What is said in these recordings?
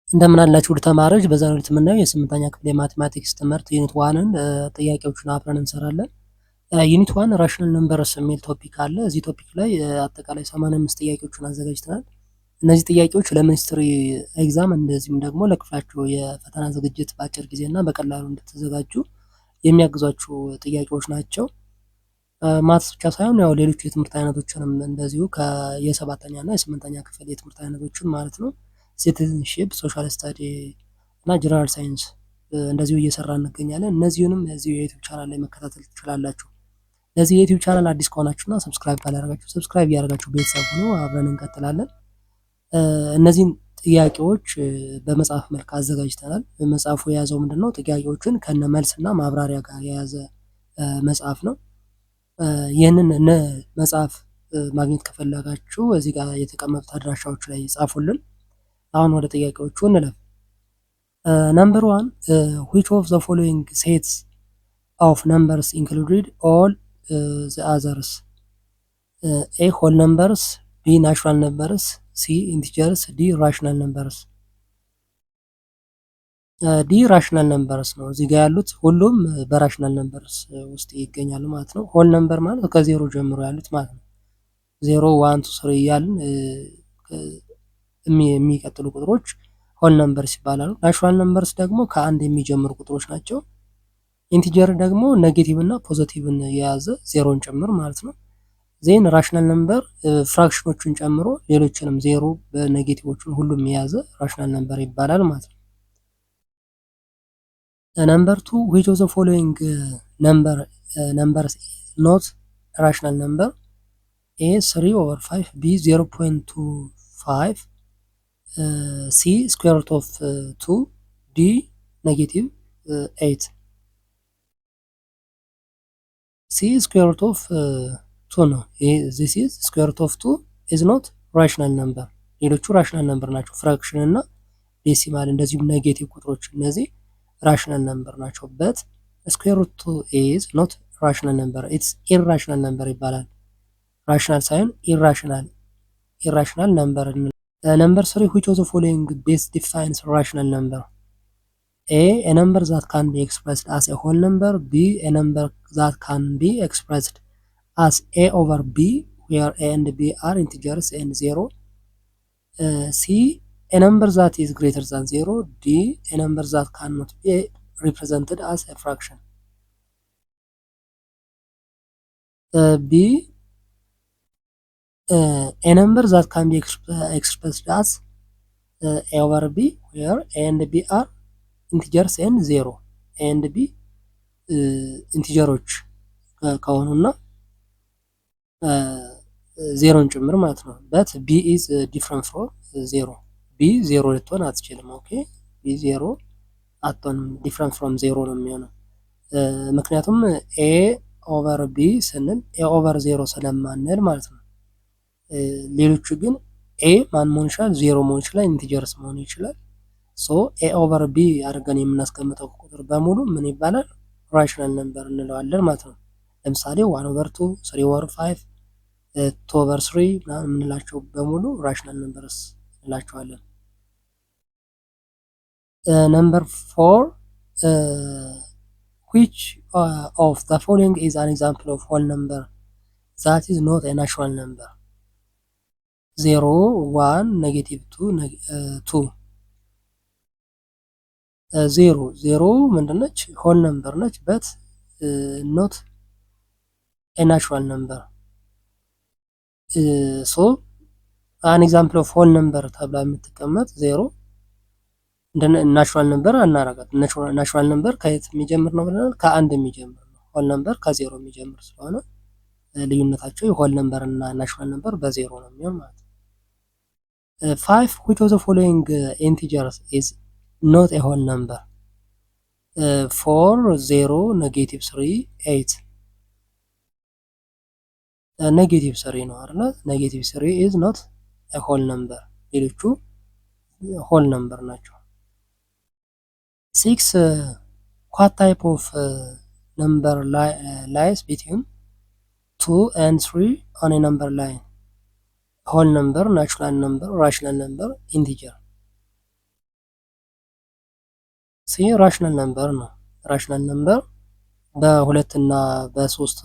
እንደምን አላችሁ ውድ ተማሪዎች። በዛሬው ዕለት የምናየው የስምንተኛ ክፍል የማቴማቲክስ ትምህርት ዩኒት ዋንን ጥያቄዎችን አብረን እንሰራለን። ዩኒት ዋን ራሽናል ነምበርስ የሚል ቶፒክ አለ። እዚህ ቶፒክ ላይ አጠቃላይ 85 ጥያቄዎችን አዘጋጅተናል። እነዚህ ጥያቄዎች ለሚኒስትሪ ኤግዛም እንደዚሁም ደግሞ ለክፍላቸው የፈተና ዝግጅት በአጭር ጊዜና በቀላሉ እንድትዘጋጁ የሚያግዟችሁ ጥያቄዎች ናቸው። ማትስ ብቻ ሳይሆን ያው ሌሎች የትምህርት አይነቶችንም እንደዚሁ የሰባተኛ እና የስምንተኛ ክፍል የትምህርት አይነቶችን ማለት ነው ሲቲዝንሺፕ፣ ሶሻል ስታዲ እና ጀነራል ሳይንስ እንደዚሁ እየሰራ እንገኛለን። እነዚሁንም እዚሁ የዩቲዩብ ቻናል ላይ መከታተል ትችላላችሁ። ለዚህ የዩቲዩብ ቻናል አዲስ ከሆናችሁና ሰብስክራይብ ካላደረጋችሁ ሰብስክራይብ እያደረጋችሁ ቤተሰብ ሆኖ አብረን እንቀጥላለን። እነዚህን ጥያቄዎች በመጽሐፍ መልክ አዘጋጅተናል። መጽሐፉ የያዘው ምንድነው? ጥያቄዎችን ከነ መልስና ማብራሪያ ጋር የያዘ መጽሐፍ ነው። ይህንን መጽሐፍ ማግኘት ከፈለጋችሁ እዚህ ጋር የተቀመጡት አድራሻዎች ላይ ጻፉልን። አሁን ወደ ጥያቄዎቹ እንለፍ። ነምበር ዋን which of the following sets of numbers included all the others? A whole numbers, B natural numbers, C integers, D rational numbers። ዲ ራሽናል ነምበርስ ነው። እዚህ ጋር ያሉት ሁሉም በራሽናል ነምበርስ ውስጥ ይገኛሉ ማለት ነው። ሆል ነምበር ማለት ከዜሮ ጀምሮ ያሉት ማለት ነው። 0 1 2 3 እያልን የሚቀጥሉ ቁጥሮች ሆል ነምበርስ ይባላሉ። ናቹራል ነምበርስ ደግሞ ከአንድ የሚጀምሩ ቁጥሮች ናቸው። ኢንቲጀር ደግሞ ኔጌቲቭ እና ፖዚቲቭን የያዘ ዜሮን ጭምር ማለት ነው። ዜን ራሽናል ነምበር ፍራክሽኖቹን ጨምሮ ሌሎችንም ዜሮ በኔጌቲቮቹን ሁሉም የያዘ ራሽናል ነምበር ይባላል ማለት ነው። ነምበር 2 which of the following numbers not rational number? A 3/5, B 0.25, C square root of 2, D negative 8። C square root of 2 ነው። this is square root of 2 is not rational number። ሌሎቹ ራሽናል ነምበር ናቸው። ፍራክሽን እና ዴሲማል እንደዚሁም ኔጌቲቭ ቁጥሮች እነዚህ rational number ናቸው። but square root 2 is not rational number, it's irrational number ይባላል። rational ሳይሆን irrational number። number 3 which of the following best defines rational number? A number that can be expressed as a whole number, B a number that can be expressed as a over b where a and b are integers and 0, C a number that is greater than 0, D a number that cannot be represented as a fraction. B a number that can be expressed as a over b where a and b are integers and 0, a and b ኢንቲጀሮች ከሆኑና ዜሮን ጭምር ማለት ነው። በት b is different from 0። ቢ 0 ልትሆን አትችልም። ኦኬ ቢ 0 አትሆንም። ዲፍረንት ፍሮም 0 ነው የሚሆነው። ምክንያቱም ኤ ኦቨር ቢ ስንል ኤ ኦቨር 0 ስለማንል ማለት ነው። ሌሎቹ ግን ኤ ማን መሆን ይችላል? 0 መሆን ይችላል፣ ኢንቲጀርስ መሆን ይችላል። ሶ ኤ ኦቨር ቢ አድርገን የምናስቀምጠው ቁጥር በሙሉ ምን ይባላል? ራሽናል ነምበር እንለዋለን ማለት ነው። ለምሳሌ 1 ኦቨር 2፣ 3 ኦቨር 5፣ 2 ኦቨር 3 ምናምን የምንላቸው በሙሉ ራሽናል ነምበርስ እንላቸዋለን። number 4 which of the following is an example of whole number that is not a natural number? 0 1 negative 2 2 0 ምንድነች? ሆል ነምበር ነች but not a natural number። so an example of whole number ተብላ የምትቀመጥ 0 ናቹራል ነምበር አናረጋት። ናቹራል ነምበር ከየት የሚጀምር ነው ብለናል? ከአንድ የሚጀምር ነው። ሆል ነምበር ከዜሮ የሚጀምር ስለሆነ ልዩነታቸው የሆል ነምበር እና ናቹራል ነምበር በዜሮ ነው የሚሆን ማለት ነው። 5 which of the following integers is not a whole number? 4 0 negative 3 8 ኔጌቲቭ 3 ነው አይደል? ኔጌቲቭ 3 is not a whole number። ሌሎቹ ሆል ነምበር ናቸው። 6 what type of number lies between 2 and 3 on a number line? whole number, natural number, rational number, integer። ሲ ራሽናል ነምበር ነው። ራሽናል ነምበር በሁለት እና በሶስት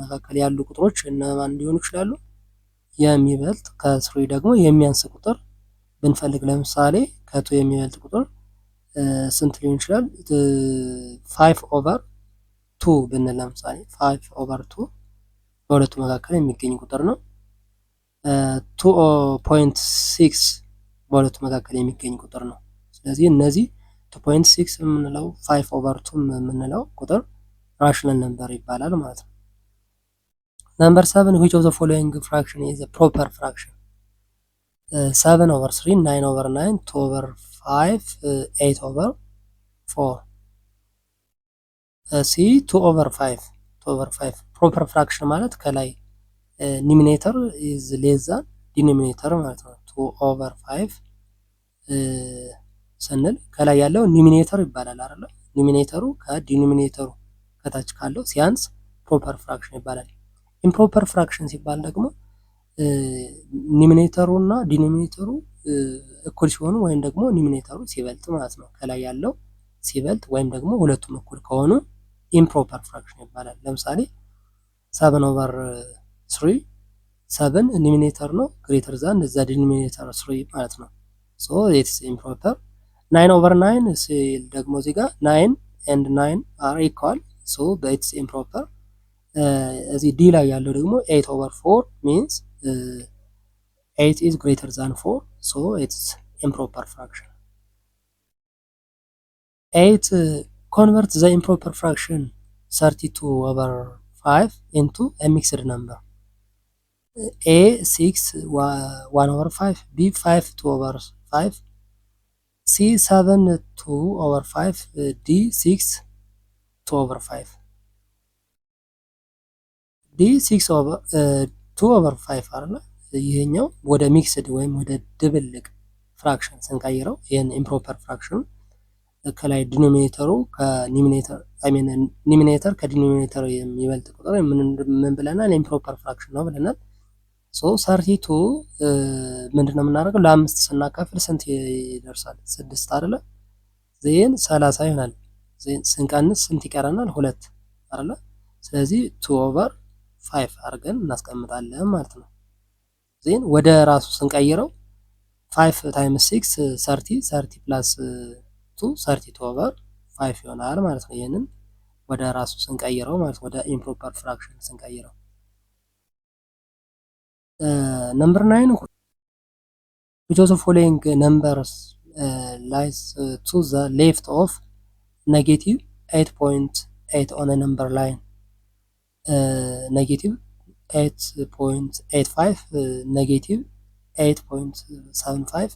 መካከል ያሉ ቁጥሮች እነማን ሊሆኑ ይችላሉ? የሚበልጥ ከስሪ ደግሞ የሚያንስ ቁጥር ብንፈልግ ለምሳሌ ከቱ የሚበልጥ ቁጥር ስንት ሊሆን ይችላል? 5/2 ብንል ለምሳሌ 5/2 በሁለቱ መካከል የሚገኝ ቁጥር ነው። 2.6 በሁለቱ መካከል የሚገኝ ቁጥር ነው። ስለዚህ እነዚህ 2.6 የምንለው 5/2 የምንለው ቁጥር ራሽናል ነምበር ይባላል ማለት ነው። ነምበር 7 which of the following fraction is a proper fraction? 7/3 9/9 2/5 8/4 ሲ 2/5 2/5 ፕሮፐር ፍራክሽን ማለት ከላይ ኒሚኔተር ኢዝ ሌስ ዛን ዲኖሚኔተር ማለት ነው። 2/5 ስንል ከላይ ያለው ኒሚኔተር ይባላል አይደል? ኒሚኔተሩ ከዲኖሚኔተሩ ከታች ካለው ሲያንስ ፕሮፐር ፍራክሽን ይባላል። ኢምፕሮፐር ፍራክሽን ሲባል ደግሞ ኒሚኔተሩ እና ዲኖሚኔተሩ እኩል ሲሆኑ ወይም ደግሞ ኒሚኔተሩ ሲበልጥ ማለት ነው። ከላይ ያለው ሲበልጥ ወይም ደግሞ ሁለቱም እኩል ከሆኑ ኢምፕሮፐር ፍራክሽን ይባላል። ለምሳሌ 7/3 7 ኒሚኔተር ነው ግሬተር ዛን ዘ ዲኖሚኔተር 3 ማለት ነው። ሶ ኢትስ ኢምፕሮፐር። 9/9 ሲል ደግሞ እዚህ ጋር 9 ኤንድ 9 አር ኢኳል ሶ ኢትስ ኢምፕሮፐር። እዚህ ዲ ላይ ያለው ደግሞ 8/4 ሚንስ 8 is greater than 4 so it's improper fraction. 8 convert the improper fraction 32/5 into a mixed number. A 6 1/5 B 5 2/5 C 7 2/5 D 6 2/5 D 2/5 አይደል? ይሄኛው ወደ ሚክስድ ወይም ወደ ድብልቅ ፍራክሽን ስንቀይረው ይሄን ኢምፕሮፐር ፍራክሽን ከላይ ዲኖሚኔተሩ ኒሚኔተር ከዲኖሚኔተር የሚበልጥ ቁጥር ምን ብለናል? ኢምፕሮፐር ፍራክሽን ነው ብለናል። ሶ 32 ምንድነው የምናደርገው? ለአምስት ስናካፍል ስንት ይደርሳል? 6 አይደለ? ዜን 30 ይሆናል። ዜን ስንቀንስ ስንት ይቀረናል? 2 አይደለ? ስለዚህ 2/5 አድርገን እናስቀምጣለን ማለት ነው። ዜን ወደ ራሱ ስንቀይረው 5 ታይምስ 6 30 30 ፕላስ 2 32/5 ይሆናል ማለት ነው። ይህንን ወደ ራሱ ስንቀይረው ማለት ወደ ኢምፕሮፐር ፍራክሽን ስንቀይረው። ነምበር 9 which of the following numbers lies to the left of negative 8.8 on a number line? negative 8.85 negative 8.75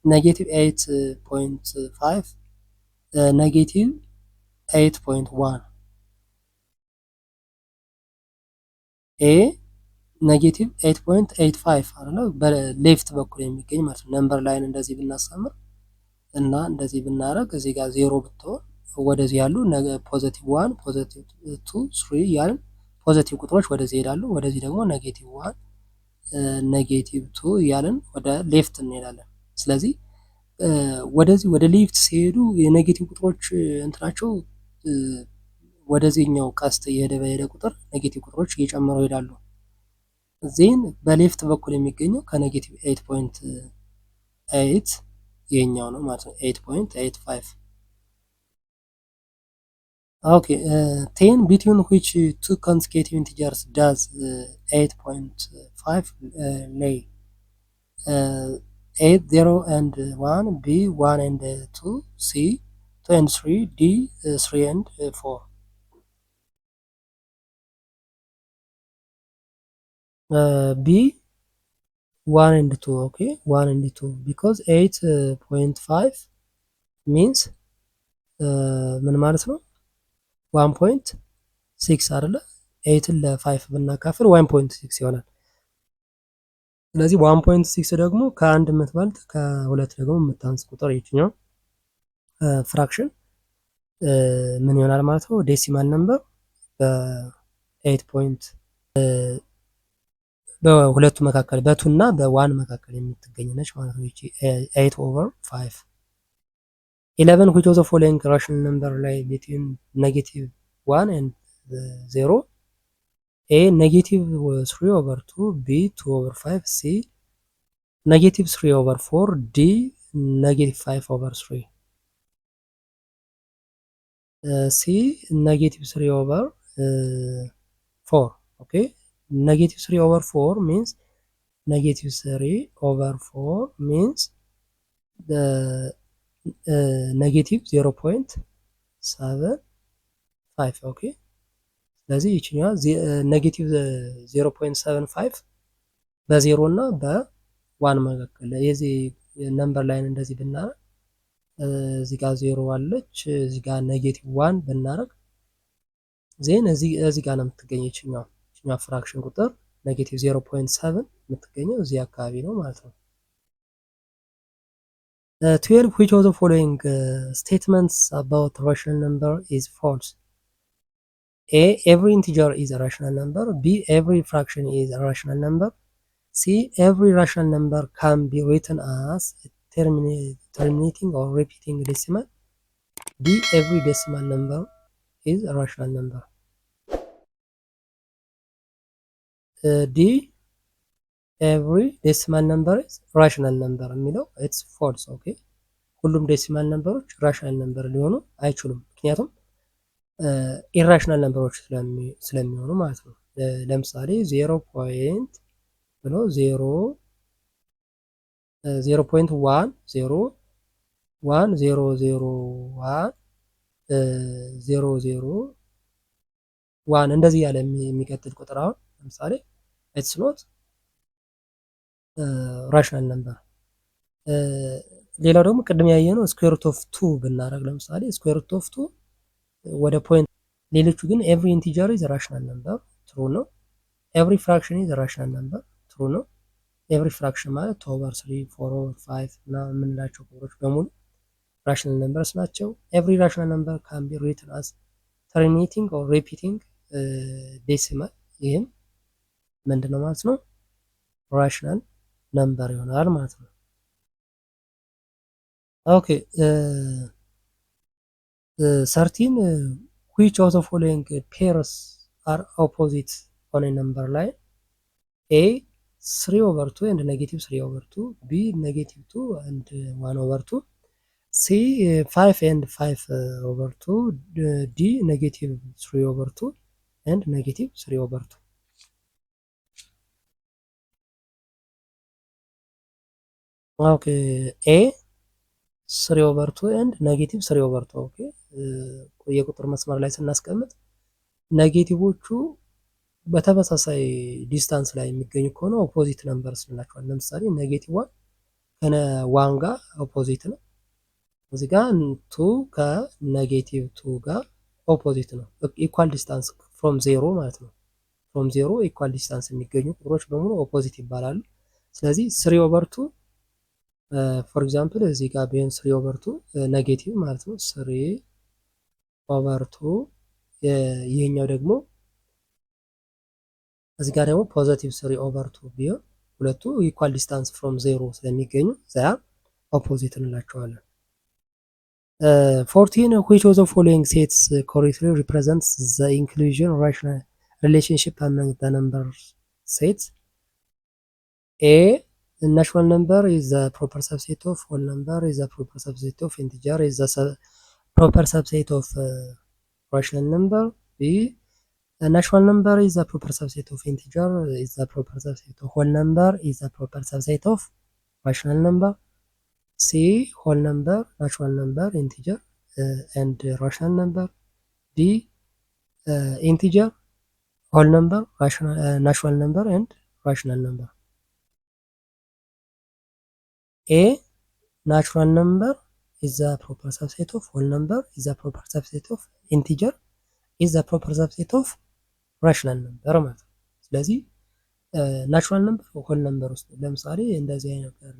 negative 8.5 negative 8.1 ኤ ኔጌቲቭ 8.85 አይደለ? በሌፍት በኩል የሚገኝ ማለት ነው። ነምበር ላይን እንደዚህ ብናሳምር እና እንደዚህ ብናረግ እዚህ ጋር 0 ብትሆን ወደዚህ ያሉ ፖዚቲቭ 1 ፖዚቲቭ 2 3 እያልን ፖዚቲቭ ቁጥሮች ወደዚህ ይሄዳሉ። ወደዚህ ደግሞ ኔጌቲቭ 1 ኔጌቲቭ 2 እያልን ወደ ሌፍት እንሄዳለን። ስለዚህ ወደዚህ ወደ ሌፍት ሲሄዱ የኔጌቲቭ ቁጥሮች እንትናቸው ወደዚህኛው ቀስት እየሄደ በሄደ ቁጥር ኔጌቲቭ ቁጥሮች እየጨመሩ ይሄዳሉ። ዜን በሌፍት በኩል የሚገኘው ከኔጌቲቭ 8.8 ይሄኛው ነው ማለት ነው። 8.85 ኦኬ 10 between which two consecutive integers does 8.5 lay? 8 0 and 1 B 1 and 2 C 2 and 3 D 3 and 4 B 1 and 2 okay 1 and 2 because 8.5 means ምን ማለት ነው? 1.6 አይደለ? 8ን ለ5 ብናካፍል 1.6 ይሆናል። ስለዚህ 1.6 ደግሞ ከአንድ የምትበልጥ ከሁለት ደግሞ የምታንስ ቁጥር የትኛው ፍራክሽን ምን ይሆናል ማለት ነው? ዴሲማል ነምበር በ8 በሁለቱ መካከል በ2 እና በ1 መካከል የምትገኝ ነች ማለት ነው። 8/5 11 which of the following rational number lie between -1 and 0? A -3/2, B 2/5, C -3/4, D -5/3. C -3/4. Okay, -3/4 means -3/4 means the -0.75. ኦኬ ስለዚህ ይችኛዋ -0.75 በ0 እና በ1 መካከል የዚህ ነምበር ላይን እንደዚህ ብናረግ እዚህ ጋር 0 አለች፣ እዚህ ጋር -1 ብናረግ ዜን እዚህ ጋር ነው የምትገኘው ይችኛዋ ፍራክሽን ቁጥር -0.7 የምትገኘው እዚህ አካባቢ ነው ማለት ነው። 12 which of the following statements about rational number is false? A every integer is a rational number, B every fraction is a rational number, C every rational number can be written as terminating or repeating decimal, D every decimal number is a rational number. D every decimal number is rational number የሚለው it's false. ኦኬ ሁሉም ዴሲማል ነምበሮች ራሽናል ነምበር ሊሆኑ አይችሉም፣ ምክንያቱም ኢራሽናል ነምበሮች ስለሚሆኑ ማለት ነው። ለምሳሌ 0 ፖይንት ብሎ 0.1 0 1 0 0 1 0 0 1 እንደዚህ ያለ የሚቀጥል ቁጥር አሁን ለምሳሌ ኢትስ ኖት ራሽናል ነምበር። ሌላው ደግሞ ቅድም ያየነው ስኩዌር ሩት ኦፍ 2 ብናረግ ለምሳሌ ስኩዌር ሩት ኦፍ 2 ወደ ፖይንት፣ ሌሎቹ ግን ኤቭሪ ኢንቲጀር ኢዝ ራሽናል ነምበር ትሩ ነው። ኤቭሪ ፍራክሽን ኢዝ ራሽናል ነምበር ትሩ ነው። ኤቭሪ ፍራክሽን ማለት 2/3 4/5 እና የምንላቸው ቁጥሮች በሙሉ ራሽናል ነምበርስ ናቸው። ኤቭሪ ራሽናል ነምበር ካን ቢ ሪትን አስ ተርሚኔቲንግ ኦር ሪፒቲንግ ዴሲማል፣ ይህም ምንድነው ማለት ነው ራሽናል ነምበር ይሆናል ማለት ነው። ኦኬ 13 which of the following pairs are opposite on a number line? A 3/2 and -3/2, B -2 and 1/2, C 5 and 5/2, D -3/2 and -3/2. Okay, A 3/2 and -3/2. ኦኬ የቁጥር መስመር ላይ ስናስቀምጥ ኔጌቲቮቹ በተመሳሳይ ዲስታንስ ላይ የሚገኙ ከሆነ ኦፖዚት ነምበርስ እንላቸዋለን። ለምሳሌ -1 ከ1 ጋር ኦፖዚት ነው። እዚህ ጋር 2 ከ-2 ጋር ኦፖዚት ነው። ኢኳል ዲስታንስ ፍሮም 0 ማለት ነው። ፍሮም 0 ኢኳል ዲስታንስ የሚገኙ ቁጥሮች በሙሉ ኦፖዚት ይባላሉ። ስለዚህ 3/2 ፎር ኤግዛምፕል እዚህ ጋር ቢሆን 3/2 ኔጌቲቭ ማለት ነው። 3/2 ይሄኛው ደግሞ እዚህ ጋር ደግሞ ፖዚቲቭ 3/2 ቢሆን ሁለቱ ኢኳል ዲስታንስ ፍሮም 0 ስለሚገኙ ዛያ ኦፖዚት እንላቸዋለን። 14 which of the following sets correctly represents the inclusion rational relationship among the number sets? A natural number is the proper subset of whole number, is the proper subset of integer, is the proper subset of rational number. B a natural number is the proper subset of integer, is the proper subset of whole number, is the proper subset of rational number. C whole number, natural number, integer and rational number. D integer, whole number, natural number and rational number. A natural number is the proper subset of whole number, is the proper subset of integer, is the proper subset of rational number ማለት ነው። ስለዚህ ናቹራል ነምበር ሆል ነምበር ውስጥ ለምሳሌ እንደዚህ አይነት ነገር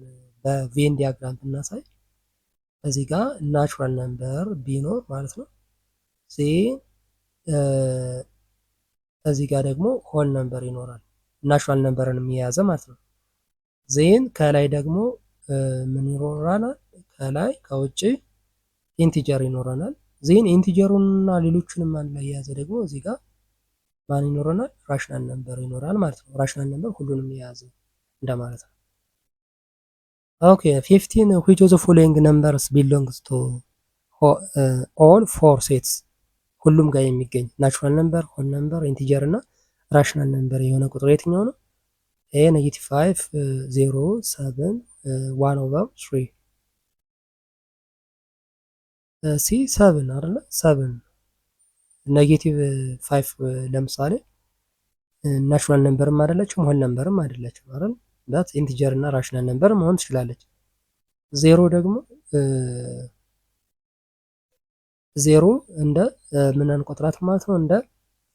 በቬን ዲያግራም ብናሳይ እዚህ ጋር ናቹራል ነምበር ቢኖር ማለት ነው። እዚህ ጋር ደግሞ ሆል ነምበር ይኖራል ናቹራል ነምበርን የያዘ ማለት ነው። ዜን ከላይ ደግሞ ምን ይኖራል? ከላይ ከውጭ ኢንቲጀር ይኖረናል። ዜን ኢንቲጀሩንና ሌሎችንም አንድ ላይ የያዘ ደግሞ እዚህ ጋር ማን ይኖረናል? ራሽናል ነምበር ይኖራል ማለት ነው። ራሽናል ነምበር ሁሉንም የያዘ እንደማለት ነው። ኦኬ 15 which of the following numbers belongs to all four sets ሁሉም ጋር የሚገኝ ናቹራል ነምበር፣ ሆል ነምበር፣ ኢንቲጀር እና ራሽናል ነምበር የሆነ ቁጥር የትኛው ነው? ኤ ኔጌቲቭ 5 0 7 1/3 ሲ 7 አይደለ? 7 ኔጌቲቭ 5 ለምሳሌ ናቹራል ነምበርም አይደለችም ሆል ነምበርም አይደለችም አይደል? ዳት ኢንቲጀር እና ራሽናል ነምበር መሆን ትችላለች። ዜሮ ደግሞ ዜሮ እንደ ምን እንቆጥራት ማለት ነው? እንደ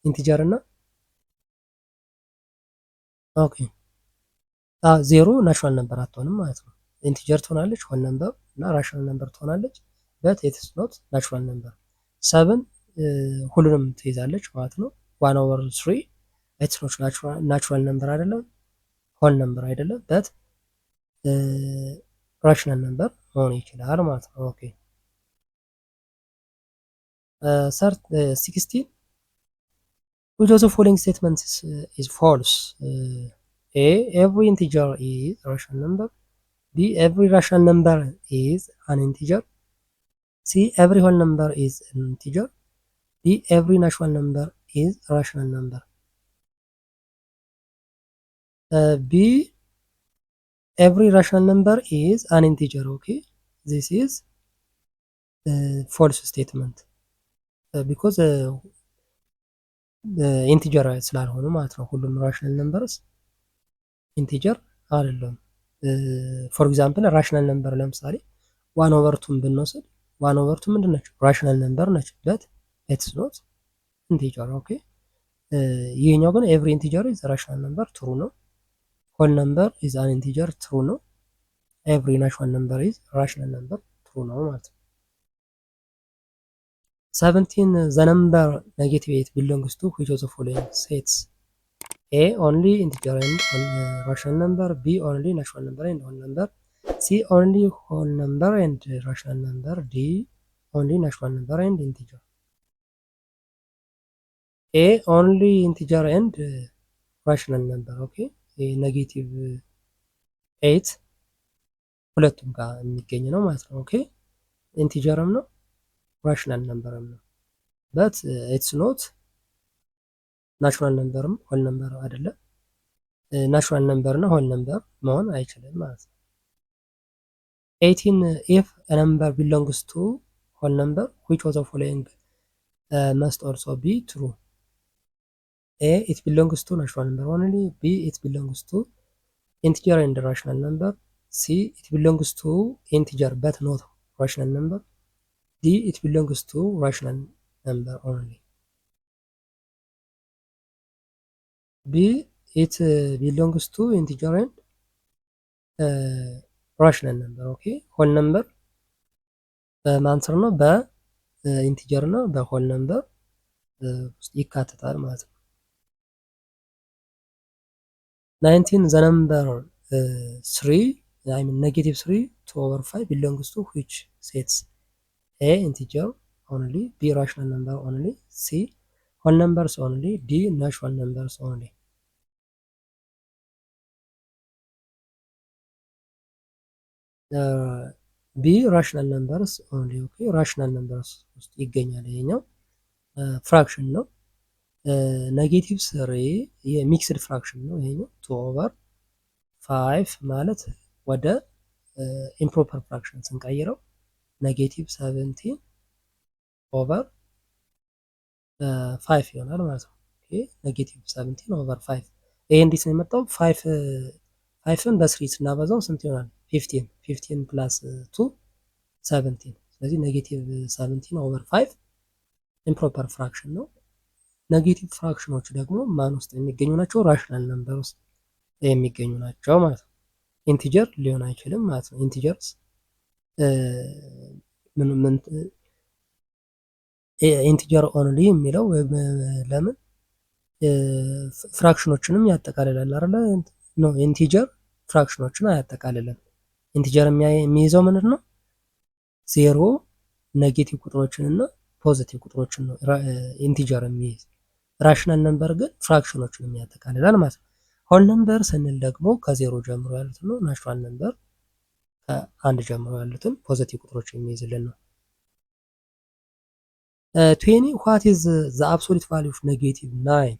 ኢንቲጀር እና ኦኬ ዜሮ ናቹራል ነምበር አትሆንም ማለት ነው። ኢንቲጀር ትሆናለች፣ ሆል ነምበር እና ራሽናል ነምበር ትሆናለች። በት ኢትስ ኖት ናቹራል ነምበር። ሰብን ሁሉንም ትይዛለች ማለት ነው። 1/3 ኢትስ ኖት ናቹራል ነምበር አይደለም፣ ሆል ነምበር አይደለም፣ በት ራሽናል ነምበር መሆን ይችላል ማለት ነው። ኦኬ 16 which of the following statements is false? A every integer is a rational number. B every rational number is an integer. C every whole number is an integer. D every natural number is a rational number. B every rational number is an integer. Okay, this is false statement because ኢንቲጀር ስላልሆኑ ማለት ነው። ሁሉም ራሽናል ነምበርስ ኢንቲጀር አይደለም። ፎር ኤግዛምፕል ራሽናል ነምበር ለምሳሌ 1/2ን ብንወስድ 1/2 ምንድን ነች? ራሽናል ነምበር ነች በት ኢትስ ኖት ኢንቲጀር። ኦኬ ይሄኛው ግን ኤቭሪ ኢንቲጀር ኢዝ ራሽናል ነምበር ትሩ ነው። ሆል ነምበር ኢዝ አን ኢንቲጀር ትሩ ነው። ኤቭሪ ናቹራል ነምበር ኢዝ ራሽናል ነምበር ትሩ ነው ማለት ነው። 17 the number -8 belongs to which of the following sets? A only integer and rational number, B only natural number and whole number, C only whole number and rational number, D only natural number and integer. A only integer and rational number. Okay, -8 ሁለቱም ጋር የሚገኝ ነው ማለት ነው። ኦኬ ኢንቲጀርም ነው ራሽናል ነምበርም ነው በት ኢትስ ኖት ናቹራል ነምበርም ሆል ነምበር አይደለም። ናቹራል ነምበር እና ሆል ነምበር መሆን አይችልም ማለት ነው። 18 if a number belongs to whole number which of the following must also be true? A it belongs to natural number only. B it belongs to integer and rational number. C it belongs to integer but not rational number. D it belongs to rational number only. B it belongs to integer and rational number. Okay, whole number በማን ስር ነው? በኢንቲጀር እና በሆል ነምበር ውስጥ ይካተታል ማለት ነው። 19 the number 3 I mean -3 2/5 belongs to which sets? A integer only, B rational number only, C whole numbers only, D natural numbers only. B rational numbers only. ኦኬ ራሽናል ነምበርስ ውስጥ ይገኛል። ይሄኛው ፍራክሽን ነው። -3 የሚክስድ ፍራክሽን ነው። ይሄኛው 2/5 ማለት ወደ ኢምፕሮፐር ፍራክሽን ስንቀይረው -17/5 ይሆናል ማለት ነው። ኦኬ -17/5 ይሄ እንዴት ነው የመጣው? 5ን በ3 ስናበዛው ስንት ይሆናል? 15 ፕላስ 2 17። ስለዚህ -17/5 ኢምፕሮፐር ፍራክሽን ነው። ኔጌቲቭ ፍራክሽኖች ደግሞ ማን ውስጥ የሚገኙ ናቸው? ራሽናል ነምበር ውስጥ የሚገኙ ናቸው ማለት ነው። ኢንቲጀር ሊሆን አይችልም ማለት ነው። ኢንቲጀርስ ኢንቲጀር ኦንሊ የሚለው ለምን ፍራክሽኖችንም ያጠቃልላል አይደለ? ነው ኢንቲጀር ፍራክሽኖችን አያጠቃልልም። ኢንቲጀር የሚይዘው ምንድን ነው? 0 ኔጌቲቭ ቁጥሮችን እና ፖዚቲቭ ቁጥሮችን ነው ኢንቲጀር የሚይዝ። ራሽናል ነምበር ግን ፍራክሽኖችን የሚያጠቃልላል ማለት ነው። ሆል ነምበር ስንል ደግሞ ከዜሮ ጀምሮ ያሉትን ነው። ናቹራል ነምበር ከአንድ ጀምሮ ያሉትን ፖዚቲቭ ቁጥሮች የሚይዝልን ነው። 20 what is the absolute value of negative 9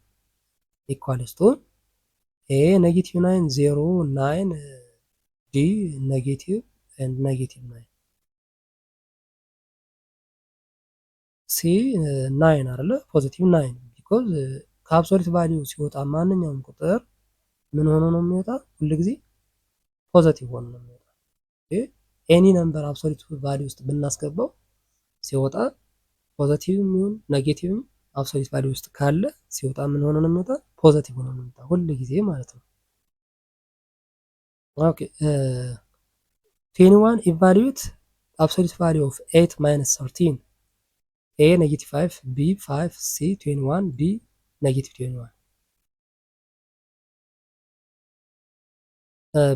equals to a negative 9 0 9 d negative and negative 9 c 9 አይደለ ፖዚቲቭ 9 ቢኮዝ ከአብሶሉት ቫልዩ ሲወጣ ማንኛውም ቁጥር ምን ሆኖ ነው የሚወጣ? ሁሉ ጊዜ ፖዚቲቭ ሆኖ ነው የሚወጣ። ኤኒ ነምበር አብሶሉት ቫልዩ ውስጥ ብናስገባው ሲወጣ ፖዚቲቭም ይሁን ኔጌቲቭም አብሶሉት ቫልዩ ውስጥ ካለ ሲወጣ ምን ሆኖ ነው የሚወጣ? ፖዚቲቭ ሆኖ ነው የሚወጣ ሁሉ ጊዜ ማለት ነው። ኦኬ 21 ኢቫሉዌት አብሶሉት ቫልዩ ኦፍ 8 ማይነስ 13 ኤ ኔጌቲቭ 5 ቢ 5 ሲ 21 ዲ ኔጌቲቭ 21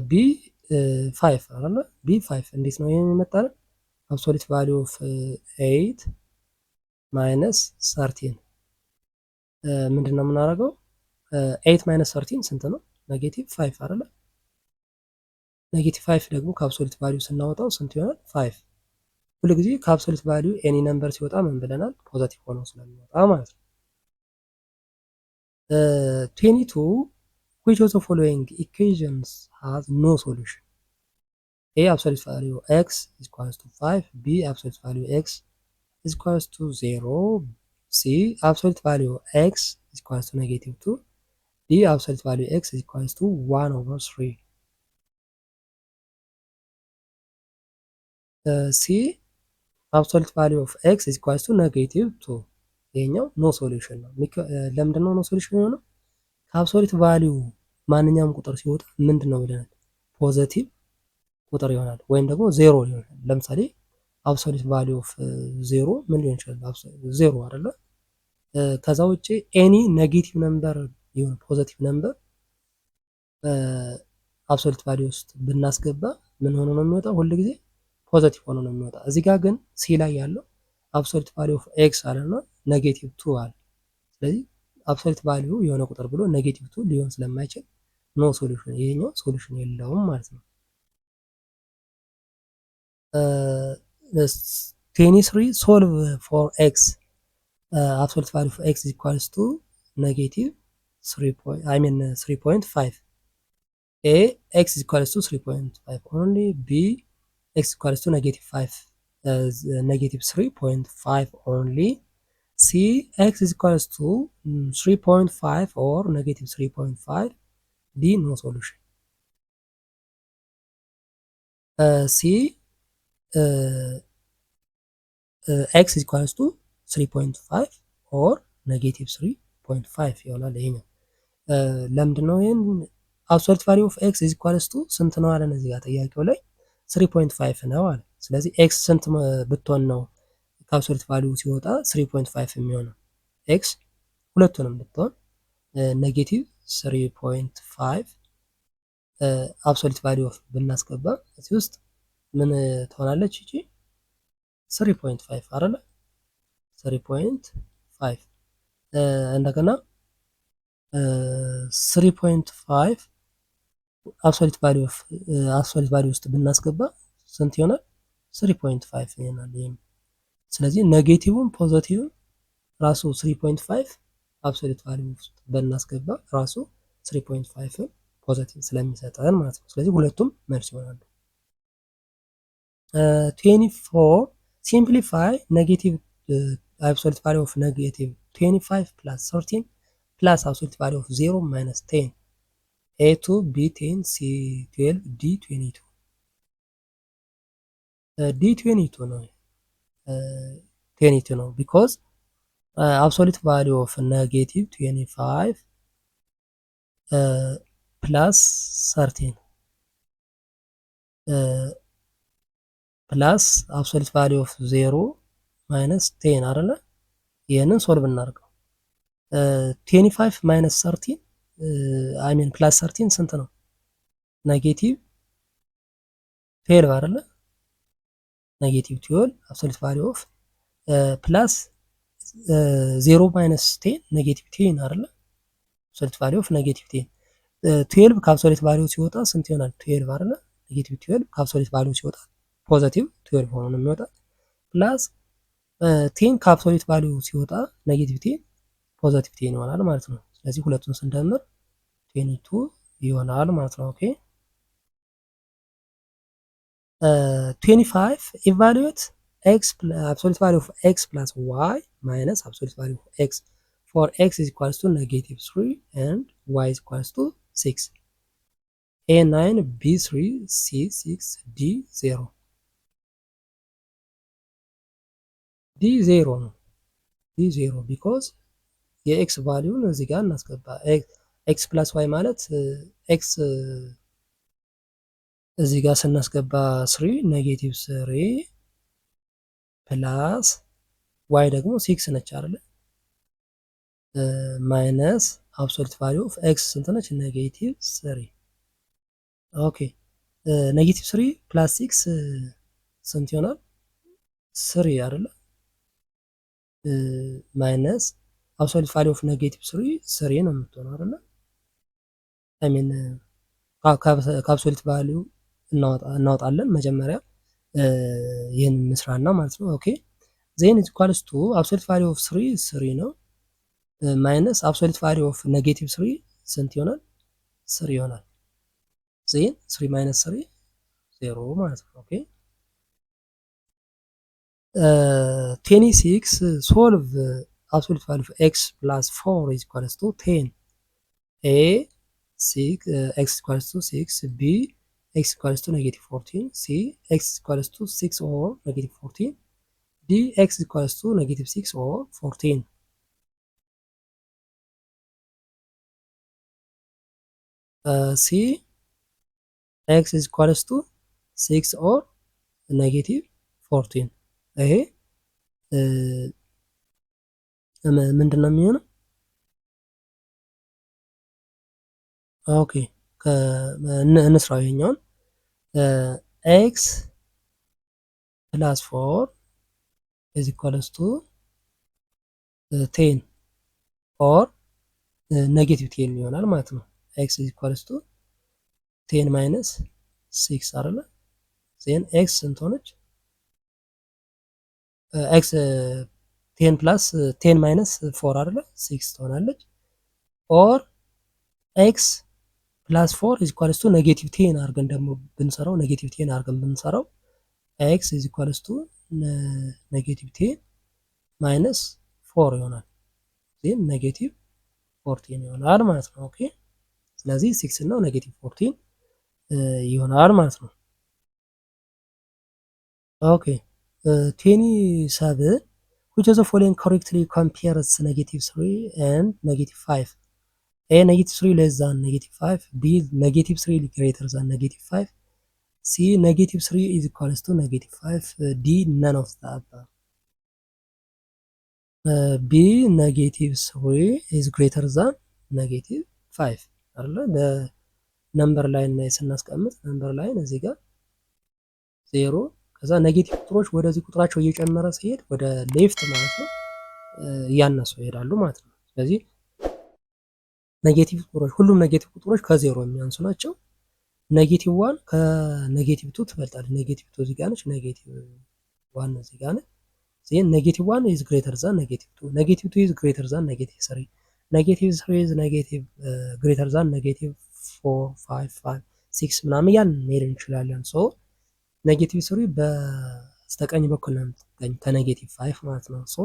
ቢ 5 አይደለ? ቢ 5 እንዴት ነው ይሄን የመጣው? አብሶሉት ቫልዩ ኦፍ 8 ማይነስ 13 ምንድን ነው የምናደርገው? 8 ማይነስ 13 ስንት ነው? ኔጌቲቭ 5 አይደለ? ኔጌቲቭ 5 ደግሞ ከአብሶሉት ቫልዩ ስናወጣው ስንት ይሆናል? 5። ሁሉ ጊዜ ከአብሶሉት ቫልዩ ኤኒ ነምበር ሲወጣ ምን ብለናል? ፖዚቲቭ ሆኖ ስለሚወጣ ማለት ነው። 22 which of the following equations has no solution? A absolute value x is equals to 5, b absolute value x is equals to 0, c absolute value x is equals to negative 2, d absolute value x is equals to 1 over 3. c absolute value of x is equals to negative 2 ይሄኛው ኖ ሶሉሽን ነው። ለምንድን ነው ኖ ሶሉሽን የሆነው? ከአብሶሉት ቫልዩ ማንኛውም ቁጥር ሲወጣ ምንድን ነው ብለናል? ፖዘቲቭ ቁጥር ይሆናል ወይም ደግሞ ዜሮ ይሆናል። ለምሳሌ አብሶሉት ቫልዩ ኦፍ ዜሮ ምን ሊሆን ይችላል? ዜሮ አይደለ? ከዛ ውጭ ኤኒ ኔጌቲቭ ነምበር ይሁን ፖዘቲቭ ነምበር አብሶሉት ቫልዩ ውስጥ ብናስገባ ምን ሆኖ ነው የሚወጣው? ሁሉ ጊዜ ፖዘቲቭ ሆኖ ነው የሚወጣ። እዚህ ጋር ግን ሲ ላይ ያለው አብሶሉት ቫልዩ ኦፍ ኤክስ አለና ኔጌቲቭ 2 አለ። ስለዚህ አብሶሉት ቫልዩ የሆነ ቁጥር ብሎ ኔጌቲቭ 2 ሊሆን ስለማይችል ኖ ሶሉሽን፣ ይሄኛው ሶሉሽን የለውም ማለት ነው። 23 ሶልቭ ፎር ኤክስ አብሶሉት ቫልዩ ኦፍ ኤክስ ኢኳልስ ቱ ኔጌቲቭ 3.5 ኤ ኤክስ ኢኳልስ ቱ 3.5 ኦንሊ ቢ x equals to negative 5 negative 3.5 only c x is equals to 3.5 or negative 3.5 d no solution c x is equals to 3.5 or negative 3.5 ይሆናል። ይሄኛው ለምንድን ነው ይሄን አብሶሉት ቫልዩ ኦፍ x is equals to ስንት ነው አለን እዚህ ጋር ጥያቄው ላይ 3.5 ነው አለ። ስለዚህ ኤክስ ስንት ብትሆን ነው ከአብሶሉት ቫልዩ ሲወጣ 3.5 የሚሆነው? ኤክስ ሁለቱንም ብትሆን ኔጌቲቭ 3.5 አብሶሉት ቫልዩ ኦፍ ብናስገባ እዚህ ውስጥ ምን ትሆናለች? እቺ 3.5 አይደለ? 3.5 እንደገና 3.5 አብሶሉት ቫልዩ ውስጥ ብናስገባ ስንት ይሆናል? 3.5 ይሆናል። ይሄም ስለዚህ ኔጌቲቭም ፖዚቲቭም ራሱ 3.5 አብሶሉት ቫልዩ ውስጥ ብናስገባ ራሱ 3.5 ፖዚቲቭ ስለሚሰጠን ማለት ነው። ስለዚህ ሁለቱም መልስ ይሆናሉ። 24 ሲምፕሊፋይ ኔጌቲቭ አብሶሉት ቫልዩ ኦፍ ኔጌቲቭ 25 ፕላስ 13 ፕላስ አብሶሉት ቫልዩ ኦፍ 0 ማይነስ 10 A2 B10 C12 D22 D22 ነው 22 ነው because absolute value of negative 25 plus 13 plus absolute value of 0 minus 10 አይደለ? ይሄንን ሶልቭ እናድርገው። 25 minus 13 አይ ሚን ፕላስ 13 ስንት ነው? ኔጌቲቭ 12 አይደለ? ኔጌቲቭ 12 አብሶሉት ቫሊዩ ኦፍ ፕላስ 0 ማይነስ 10 ኔጌቲቭ 10 አይደለ? አብሶሉት ቫሊዩ ኦፍ ኔጌቲቭ 10 12 ከአብሶሉት ቫሊዩ ሲወጣ ስንት ይሆናል? 12 አይደለ? ኔጌቲቭ 12 ከአብሶሉት ቫሊዩ ሲወጣ ፖዘቲቭ 12 ሆኖ ነው የሚወጣ። ፕላስ 10 ከአብሶሉት ቫሊዩ ሲወጣ ኔጌቲቭ 10 ፖዘቲቭ 10 ይሆናል ማለት ነው። ስለዚህ ሁለቱን ስንደምር 22 ይሆናል ማለት ነው። ኦኬ 25 evaluate x absolute value of x plus y minus absolute value of x for x is equals to negative 3 and y is equals to 6. A9 B3 C6 D0 D0 ነው D0 because የኤክስ ቫሊዩን እዚህ ጋር እናስገባ ኤክስ ፕላስ ዋይ ማለት ኤክስ እዚህ ጋር ስናስገባ 3 ኔጌቲቭ 3 ፕላስ ዋይ ደግሞ 6 ነች አይደለ? ማይነስ አብሶሉት ቫሊዩ ኦፍ ኤክስ ስንት ነች? ኔጌቲቭ 3። ኦኬ ኔጌቲቭ 3 ፕላስ 6 ስንት ይሆናል? 3 አይደለ? ማይነስ አብሶሉት ቫሊዩ ኦፍ ኔጌቲቭ 3 ነው የምትሆነው አይደለ? አይ ሚን ከአብሶሉት ቫሊዩ እናወጣለን መጀመሪያ ይህን እንስራና ማለት ነው። ኦኬ ዜን ኢዝ ኢኳልስ ቱ አብሶሉት ቫሊዩ ኦፍ 3 ነው ማይነስ አብሶሉት ቫሊዩ ኦፍ ኔጌቲቭ 3 ስንት ይሆናል? 3 ይሆናል። ዜን 3 ማይነስ 3 0 ማለት ነው። ኦኬ 26 ሶልቭ አብሶሉት ቫሊዩ ኦፍ x ፕላስ 4 ኢዝ ኢኳልስ ቱ 10 a 6 x ኢኳልስ ቱ 6 b x equals to negative 14, c x equals to 6 or negative 14, d x equals to negative 6 or 14. C x is equals to 6 or negative 14. ይሄ ምንድን ነው የሚሆነው? ኦኬ እንስራው ይሄኛውን ኤክስ ፕላስ 4 ኢዝ ኢኳልስ ቱ 10 ኦር ኔጌቲቭ 10 ይሆናል ማለት ነው። ኤክስ ኢዝ ኢኳልስ ቱ 10 ማይነስ 6 አይደለ? ዜን ኤክስ ስንት ሆነች? ኤክስ 10 ፕላስ 10 ማይነስ 4 አይደለ? 6 ትሆናለች። ኦር ኤክስ ፕላስ 4 ኢዝ ኢኳልስ ቱ ኔጌቲቭ 10 አድርገን ደግሞ ብንሰራው ኔጌቲቭ 10 አድርገን ብንሰራው ኤክስ ኢዝ ኢኳልስ ቱ ኔጌቲቭ 10 ማይነስ 4 ይሆናል። ዜን ኔጌቲቭ 14 ይሆናል ማለት ነው። ኦኬ ስለዚህ 6 እና ኔጌቲቭ 14 ይሆናል ማለት ነው። ኦኬ 27 which of the following correctly compares negative 3 and negative 5? A negative 3 less than negative 5, B negative 3 greater than negative 5, C negative 3 is equals to negative 5, D none of the above. B negative 3 is greater than negative 5 አይደለ? በነምበር ላይን ላይ ስናስቀምጥ ነምበር ላይን እዚህ ጋር 0 ከዛ ኔጌቲቭ ቁጥሮች ወደዚህ ቁጥራቸው እየጨመረ ሲሄድ ወደ ሌፍት ማለት ነው እያነሱ ይሄዳሉ ማለት ነው። ስለዚህ ኔጌቲቭ ቁጥሮች ሁሉም ኔጌቲቭ ቁጥሮች ከዜሮ የሚያንሱ ናቸው። ኔጌቲቭ 1 ከኔጌቲቭ 2 ትበልጣለች። ኔጌቲቭ 2 እዚህ ጋር ነች። ኔጌቲቭ 1 እዚህ ጋር ነች። ዜን ኔጌቲቭ 1 ኢዝ ግሬተር ዛን ኔጌቲቭ 2፣ ኔጌቲቭ 2 ኢዝ ግሬተር ዛን ኔጌቲቭ 3፣ ኔጌቲቭ 3 ኢዝ ኔጌቲቭ ግሬተር ዛን ኔጌቲቭ 4 5 5 6 ምናምን እያልን መሄድ እንችላለን። ሶ ኔጌቲቭ 3 በስተቀኝ በኩል ነው የምትገኝ ከኔጌቲቭ 5 ማለት ነው። ሶ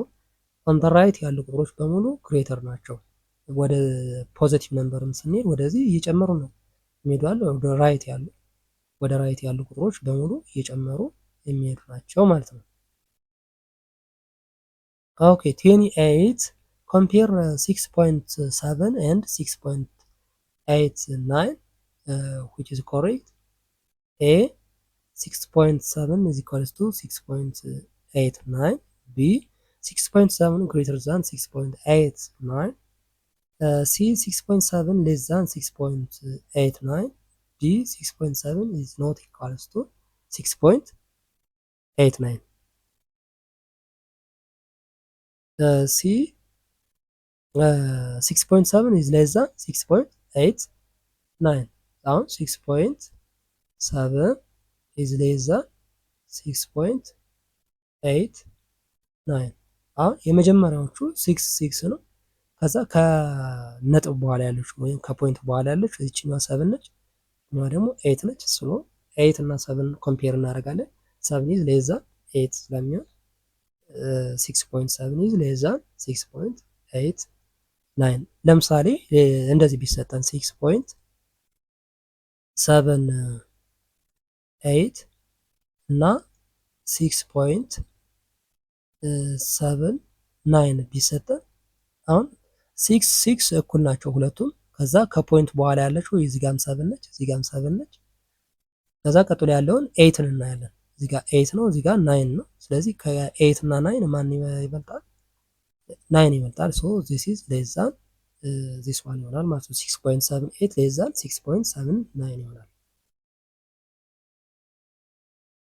ኦን ዘ ራይት ያሉ ቁጥሮች በሙሉ ግሬተር ናቸው። ወደ ፖዚቲቭ ነምበርም ስንሄድ ወደዚህ እየጨመሩ ነው የሚሄዱ። ወደ ራይት ያሉ ቁጥሮች በሙሉ እየጨመሩ የሚሄዱ ናቸው ማለት ነው። ኦኬ 28 compare 6.7 and 6.89 which is correct? A 6.7 is equals to 6.89, B 6.7 greater than 6.89, C 6.7 less than 6.89, D 6.7 is not equals to 6.89 8 9 ሲ 6.7 is less than 6.8 9 አሁን 6.7 is less than 6.8 9 አሁን የመጀመሪያዎቹ 6 ነው። ከዛ ከነጥብ በኋላ ያለች ወይም ከፖይንት በኋላ ያለች እዚችኛዋ 7 ነች፣ እና ደግሞ 8 ነች። ስሎ 8 እና 7 ኮምፔር እናደርጋለን። 7 is less than 8 ስለሚሆን 6.7 is less than 6.8 9 ለምሳሌ እንደዚህ ቢሰጠን 6.78 እና 6.79 ቢሰጠን አሁን 6 እኩል ናቸው ሁለቱም። ከዛ ከፖይንት በኋላ ያለችው እዚህ ጋርም 7 ነች፣ እዚህ ጋርም 7 ነች። ከዛ ቀጥሎ ያለውን 8ን እናያለን። እዚህ ጋር 8 ነው፣ እዚህ ጋር 9 ነው። ስለዚህ ከ8 እና 9 ማን ይበልጣል? 9 ይበልጣል። ሶ ዚስ ኢዝ ሌስ ዛን ዚስ ዋን ይሆናል ማለት ነው። 6.78 ሌስ ዛን 6.79 ይሆናል።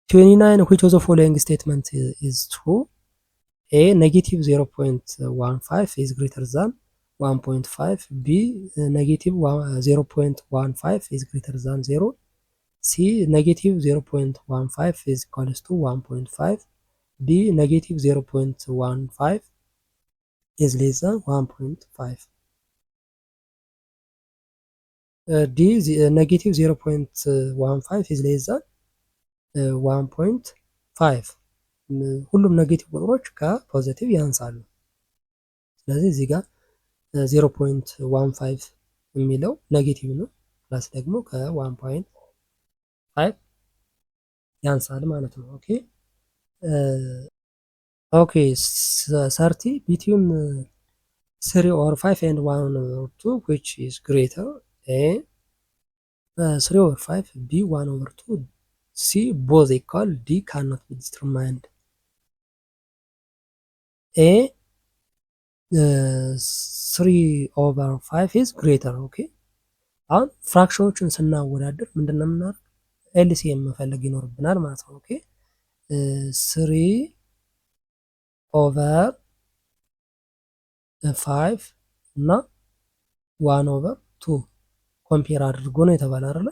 29 which of the following statement is true? A negative 0.15 is greater than 1.5. B negative 0.15 is greater than 0. C negative 0.15 is equals to 1.5. D negative 0.15 is less than 1.5. D negative 0.15 is less than 1.5. ሁሉም ኔጌቲቭ ቁጥሮች ከፖዚቲቭ ያንሳሉ። ስለዚህ እዚህ ጋር 0.15 የሚለው ኔጌቲቭ ነው፣ ፕላስ ደግሞ ከ1.5 ያንሳል ማለት ነው። ኦኬ ኦኬ 30 between 3 or 5 and 1 or 2 which is greater? A 3 or 5, B 1 over 2, C both equal, D cannot be determined. A 3 over 5 is greater. ኦኬ አሁን ፍራክሽኖችን ስናወዳደር ምንድነው የምናደርግ? ኤልሲኤም መፈለግ ይኖርብናል ማለት ነው። ኦኬ 3 ኦቨር 5 እና 1 ኦቨር 2 ኮምፔር አድርጎ ነው የተባለ አይደለ?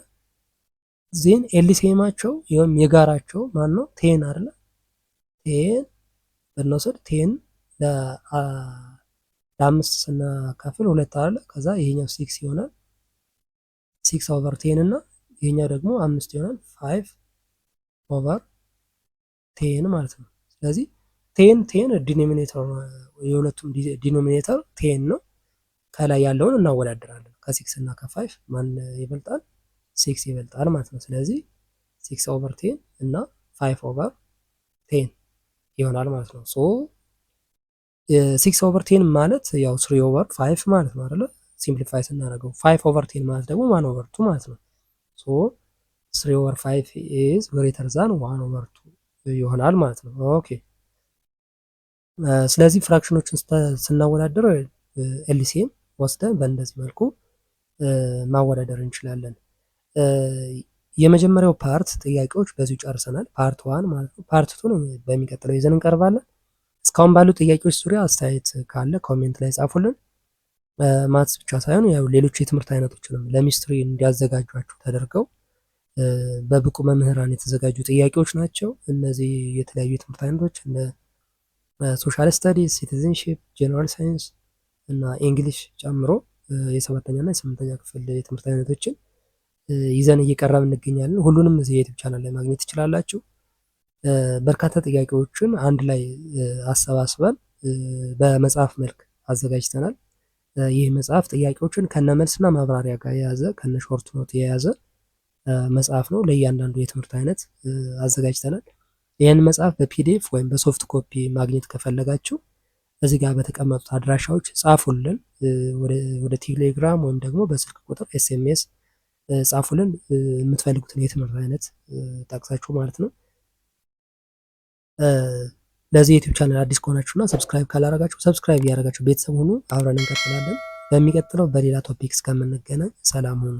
ዜን ኤልሲኤማቸው ይሄም የጋራቸው ማን ነው? ቴን አይደለ? ቴን ብንወስድ ቴን ለአምስት ስናካፍል 2 አይደለ? ከዛ ይሄኛው 6 ይሆናል። 6 ኦቨር 10 እና ይሄኛው ደግሞ 5 ይሆናል። 5 ኦቨር 10 ማለት ነው። ስለዚህ ቴን ዲኖሚኔተር የሁለቱም ዲኖሚኔተር ቴን ነው። ከላይ ያለውን እናወዳድራለን። ከ6 እና ከ5 ማን ይበልጣል? 6 ይበልጣል ማለት ነው። ስለዚህ 6 ኦቨር 10 እና 5 ኦቨር 10 ይሆናል ማለት ነው። ሶ 6 ኦቨር 10 ማለት ያው 3 ኦቨር 5 ማለት ነው አይደለ? ሲምፕሊፋይ ስናደርገው 5 ኦቨር 10 ማለት ደግሞ 1 ኦቨር 2 ማለት ነው። ሶ 3 ኦቨር 5 ኢዝ ግሬተር ዛን 1 ኦቨር 2 ይሆናል ማለት ነው። ኦኬ ስለዚህ ፍራክሽኖችን ስናወዳደር ኤልሲኤም ወስደን በእንደዚህ መልኩ ማወዳደር እንችላለን። የመጀመሪያው ፓርት ጥያቄዎች በዚሁ ጨርሰናል። ፓርት 1 ማለት ነው። ፓርት 2 በሚቀጥለው ይዘን እንቀርባለን። እስካሁን ባሉ ጥያቄዎች ዙሪያ አስተያየት ካለ ኮሜንት ላይ ጻፉልን። ማትስ ብቻ ሳይሆን ያው ሌሎች የትምህርት አይነቶችንም ለሚስትሪ እንዲያዘጋጇቸው ተደርገው በብቁ መምህራን የተዘጋጁ ጥያቄዎች ናቸው። እነዚህ የተለያዩ የትምህርት አይነቶች እንደ ሶሻል ስተዲስ፣ ሲቲዝንሺፕ፣ ጀነራል ሳይንስ እና እንግሊሽ ጨምሮ የ7ኛ እና የ8ኛ ክፍል የትምህርት አይነቶችን ይዘን እየቀረብ እንገኛለን። ሁሉንም እዚህ የዩቲዩብ ቻናል ላይ ማግኘት ትችላላችሁ። በርካታ ጥያቄዎችን አንድ ላይ አሰባስበን በመጽሐፍ መልክ አዘጋጅተናል። ይህ መጽሐፍ ጥያቄዎችን ከነመልስና ማብራሪያ ጋር የያዘ ከነ ሾርት ኖት የያዘ መጽሐፍ ነው። ለእያንዳንዱ የትምህርት አይነት አዘጋጅተናል። ይህን መጽሐፍ በፒዲኤፍ ወይም በሶፍት ኮፒ ማግኘት ከፈለጋችሁ እዚህ ጋር በተቀመጡት አድራሻዎች ጻፉልን። ወደ ቴሌግራም ወይም ደግሞ በስልክ ቁጥር ኤስኤምኤስ ጻፉልን፣ የምትፈልጉትን የትምህርት አይነት ጠቅሳችሁ ማለት ነው። ለዚህ ዩቲዩብ ቻናል አዲስ ከሆናችሁና ሰብስክራይብ ካላረጋችሁ ሰብስክራይብ እያደረጋችሁ ቤተሰብ ሁኑ። አብረን እንቀጥላለን። በሚቀጥለው በሌላ ቶፒክ እስከምንገናኝ ሰላም ሁኑ።